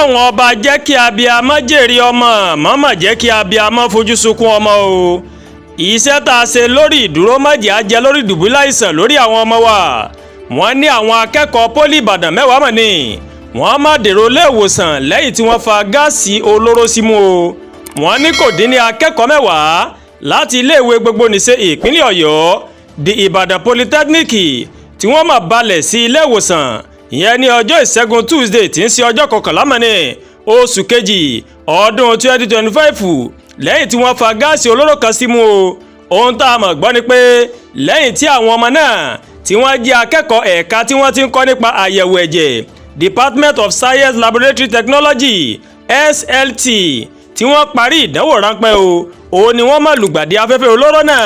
ọlọ́run ọba jẹ́ kí abiyamọ jèrè ọmọ mọ́mọ́ jẹ́ kí abiyamọ fojú sunkún ọmọ o. Iṣẹ́ tá a ṣe lórí ìdúró májè á jẹ lórí dùbúlẹ̀ àìsàn lórí àwọn ọmọ wa. Wọ́n ní àwọn akẹ́kọ̀ọ́ pólì Ìbàdàn 10 mọ̀ ní wọ́n má dèrò ilé ìwòsàn lẹ́yìn tí wọ́n fa gáàsì olóró símú o. Wọ́n ní kò dín ní akẹ́kọ̀ọ́ 10 láti iléèwé gbogbonìṣe ìpínlẹ̀ Ọ̀yọ́ di Ibadan Polytechnic tí wọ́n máa balẹ̀ sí ilé ìwòsàn ìyẹn ní ọjọ́ ìṣẹ́gun Tuesday tí ń ṣe ọjọ́ 11 mọ́ni oṣù kejì ọdún 2025 lẹ́yìn tí wọ́n fa gáàsì olóró kan símú o. Ohun tá a mọ̀ gbọ́ ni pé lẹ́yìn tí àwọn ọmọ náà tí wọ́n jẹ́ akẹ́kọ̀ọ́ ẹ̀ka tí wọ́n ti ń kọ́ nípa àyẹ̀wò ẹ̀jẹ̀ Department of Science Laboratory Technology SLT tí wọ́n parí ìdánwò ráńpẹ́ o. Òun ni wọ́n máa lùgbàdì afẹ́fẹ́ olóró náà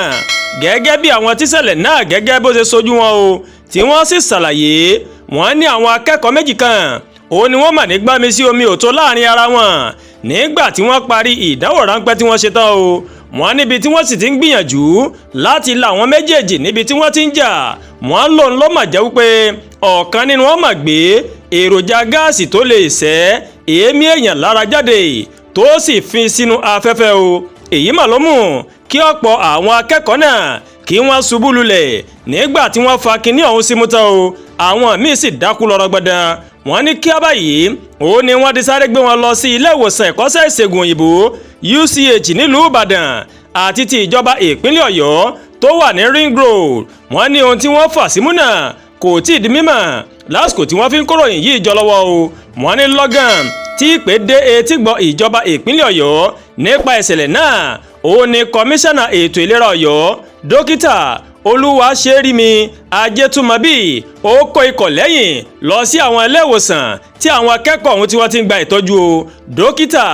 gẹ́gẹ́ bí àwọn tíṣẹ̀lẹ̀ náà gẹ́gẹ́ bó ṣe sojú wọn o tí wọ́n sì ṣàlàyé. Wọ́n ní àwọn akẹ́kọ̀ọ́ méjì kan òun ni wọ́n mà ní gbámi sí omi òtó láàrin ara wọn nígbà tí wọ́n parí ìdánwò ráńpẹ́ tí wọ́n ṣe tán o. Wọ́n níbi tí wọ́n sì ti ń gbìyànjú láti la àwọn méjèèjì níbi tí wọ́n ti ń jà wọ́n lòun ló mà jẹ́ wípé ọ̀kan nínú wọn mà gbé èròjà gáàsì tó lè ṣẹ́ èémí èèyàn lára jáde tó sì fi sínú afẹ́fẹ́ o. Èyí mà ló mú kí ọ̀pọ̀ àwọn akẹ́kọ̀ọ́ náà kí wọ́n ṣubú lulẹ̀ nígbà tí wọ́n fa kinní ọ̀hún símú tán o. Àwọn míì sì dákú lọ́rọ̀ gbọ̀dàn. Wọ́n ní kí á báyìí òun ni wọ́n ti sáré gbé wọn lọ sí ilé ìwòsàn ẹ̀kọ́ṣẹ́ ìṣègùn òyìnbó UCH nílùú Ìbàdàn àti ti ìjọba ìpínlẹ̀ Ọ̀yọ́ tó wà ní Ring Road. Wọ́n ní ohun tí wọ́n fà símú náà kò tí ì di mímọ̀ lásìkò tí wọ́n fi ń kóròyìn yìí jọ lọ́wọ́ o. Wọ́n ní lọ́gán tí ìpè dé etí gbọ́ ìjọba ìpínlẹ̀ Ọ̀yọ́ nípa ìṣẹ̀lẹ̀ náà òun ni kọmíṣánná ètò ìlera Ọ̀yọ́ dókítà Olúwaṣẹ́rími Ajétúmọ̀bí ó kó ikọ̀ lẹ́yìn lọ sí àwọn ilé ìwòsàn tí àwọn akẹ́kọ̀ọ́ ọ̀hún tí wọ́n ti ń gba ìtọ́jú o. Dókítà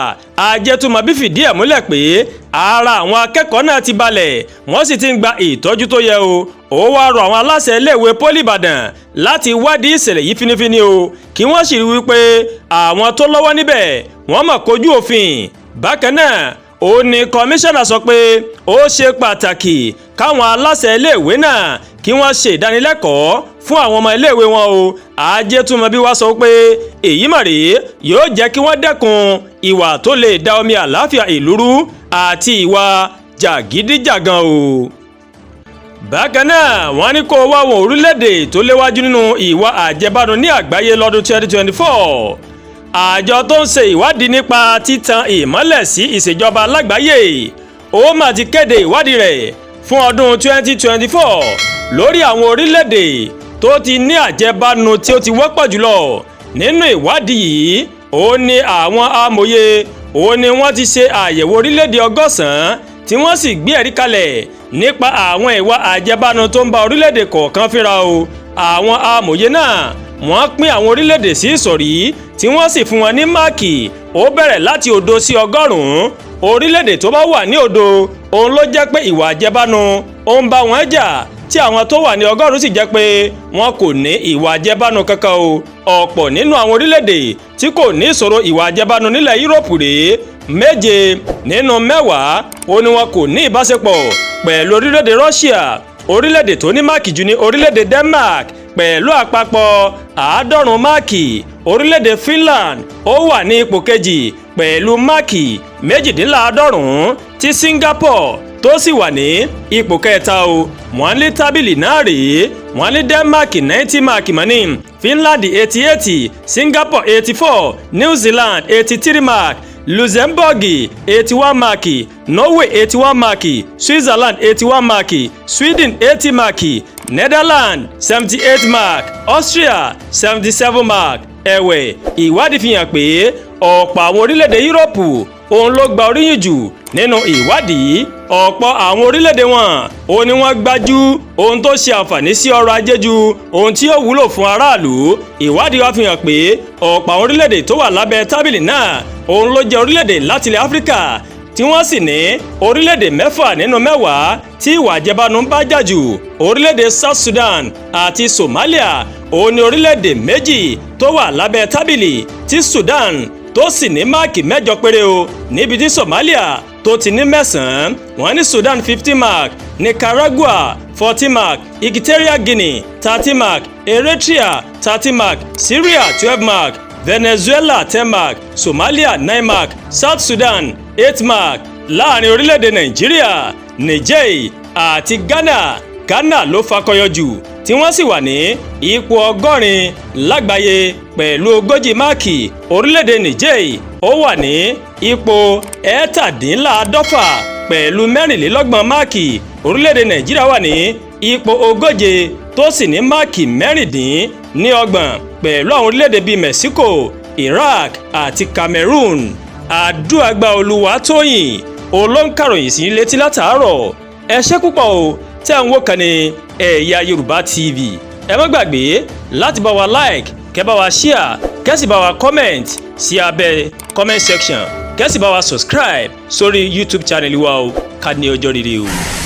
Ajétúmọ̀bí fìdí ẹ̀ múlẹ̀ pé ara àwọn akẹ́kọ̀ọ́ náà ti balẹ̀ wọ́n sì ti ń gba ìtọ́jú tó yẹ o. Ó wá rọ àwọn aláṣẹ iléèwé pólì Ìbàdàn láti wádìí ìṣẹ̀lẹ̀ yìí fínífíní o kí wọ́n sì rí wípé àwọn tó lọ́wọ́ níbẹ̀ wọ́n máa kojú òfin. Bákan náà ó ní kọmíṣánná sọ pé ó ṣe pàtàkì káwọn aláṣẹ iléèwé náà kí wọ́n ṣe ìdánilẹ́kọ̀ọ́ fún àwọn ọmọ iléèwé wọn o. Ajétúmọ̀bí wá sọ pé èyí mà rèé yóò jẹ́ kí wọ́n dẹ́kun ìwà tó lè da omi àlàáfíà ìlú rú àti ìwà jàgídíjàgan o. Bákan náà wọ́n ní kó wá wọn orílẹ̀-èdè tó léwájú nínú ìwà àjẹbánu ní àgbáyé lọ́dún 2024. Àjọ tó ń ṣe ìwádìí nípa títan ìmọ́lẹ̀ sí ìṣèjọba lágbàáyé ó mà ti kéde ìwádìí rẹ̀ fún ọdún 2024 lórí àwọn orílẹ̀-èdè tó ti ní àjẹbánu tí ó ti wọ́pọ̀ jùlọ. Nínú ìwádìí yìí ó ní àwọn amòye ó ní wọ́n ti ṣe àyẹ̀wò orílẹ̀-èdè 100 tí wọ́n sì gbé ẹ̀rí kalẹ̀ nípa àwọn ìwà àjẹbánu tó ń bá orílẹ̀-èdè kọ̀ọ̀kan fínra o. Àwọn amòye náà wọ́n pín àwọn orílẹ̀-èdè sí ìsọ̀rí tí wọ́n sì fún wọn ní máàkì ó bẹ̀rẹ̀ láti 0 sí 100. Orílẹ̀-èdè tó bá wà ní 0 òun ló jẹ́ pé ìwà àjẹbánu ó ń bá wọn jà tí àwọn tó wà ní 100 sì jẹ́ pé wọn kò ní ìwà àjẹbánu kankan o. Ọ̀pọ̀ nínú àwọn orílẹ̀-èdè tí kò ní ìṣòro ìwà àjẹbánu nílẹ̀ Yúróòpù rèé 7 nínú 10 ó ní wọn kò ní ìbáṣepọ̀ pẹ̀lú orílẹ̀-èdè Russia. Orílẹ̀-èdè tó ní máàkì jù ní orílẹ̀-èdè Denmark pẹ̀lú àpapọ̀ 90 máàkì. Orílẹ̀-èdè Finland ó wà ní ipò kejì pẹ̀lú máàkì 92 tí Singapore tó sì wà ní ipò kẹta o. Wọ́n ní tábìlì náà rèé wọ́n ní Denmark 90 máàkì mọ́ni, Finland 88, Singapore 84, New Zealand 83 máàkì, Luxembourg 81 máàkì, Norway 81 máàkì, Switzerland 81 máàkì, Sweden 80 máàkì, Netherlands 78 máàkì, Austria 77 máàkì. Ẹ̀wẹ̀ ìwádìí fi hàn pé ọ̀pọ̀ àwọn orílẹ̀-èdè Yúróòpù òun ló gba oríyìn jù nínú ìwádìí. Ọ̀pọ̀ àwọn orílẹ̀-èdè wọn òun ni wọ́n gbájú ohun tó ṣe àǹfààní sí ọrọ̀ ajé ju ohun tí yóò wúlò fún aráàlú. Ìwádìí wa fi hàn pé ọ̀pọ̀ àwọn orílẹ̀-èdè tó wà lábẹ́ tábìlì náà òun ló jẹ́ orílẹ̀-èdè láti ilẹ̀ Áfíríkà tí wọ́n sì ní orílẹ̀-èdè 6 nínú 10 tí ìwà àjẹbánu ń bá jà jù. Orílẹ̀-èdè South Sudan àti Somalia òun ni orílẹ̀-èdè méjì tó wà lábẹ́ tábìlì tí Sudan tó sì ní máàkì 8 péré o níbi tí Somalia tó ti ní 9. Wọ́n ní Sudan 50 mark, Nicaragua 40 mark, Equatorial Guinea 30 mark, Eritrea 30 mark, Syria 12 mark, Venezuela 10 mark, Somalia 9 mark, South Sudan 8 mark. Láàrin orílẹ̀-èdè Nàìjíríà, Niger àti Ghana ló fakọyọ jù tí wọ́n sì wà ní ipò 80 lágbàáyé pẹ̀lú 40 máàkì. Orílẹ̀-èdè Niger ó wà ní ipò 67 pẹ̀lú 24 máàkì. Orílẹ̀-èdè Nàìjíríà wà ní ipò 40 tó sì ní máàkì 26 pẹ̀lú àwọn orílẹ̀-èdè bíi Mexico, Iraq àti Cameroon. Àdúràgbà Olúwatóyìn olóńkàròyìn sí létí látàárọ̀. Ẹ ṣé púpọ̀ o tẹ́ ń wò kàn ní Ẹ̀yà Yorùbá TV. Ẹ má gbàgbé láti bá wa like, kẹ́ bá wa share, kẹ́ sì bá wa comment sí abẹ́ comment section, kẹ́ sì bá wa subscribe sórí YouTube channel wa o. Ká ní ọjọ́ rere o.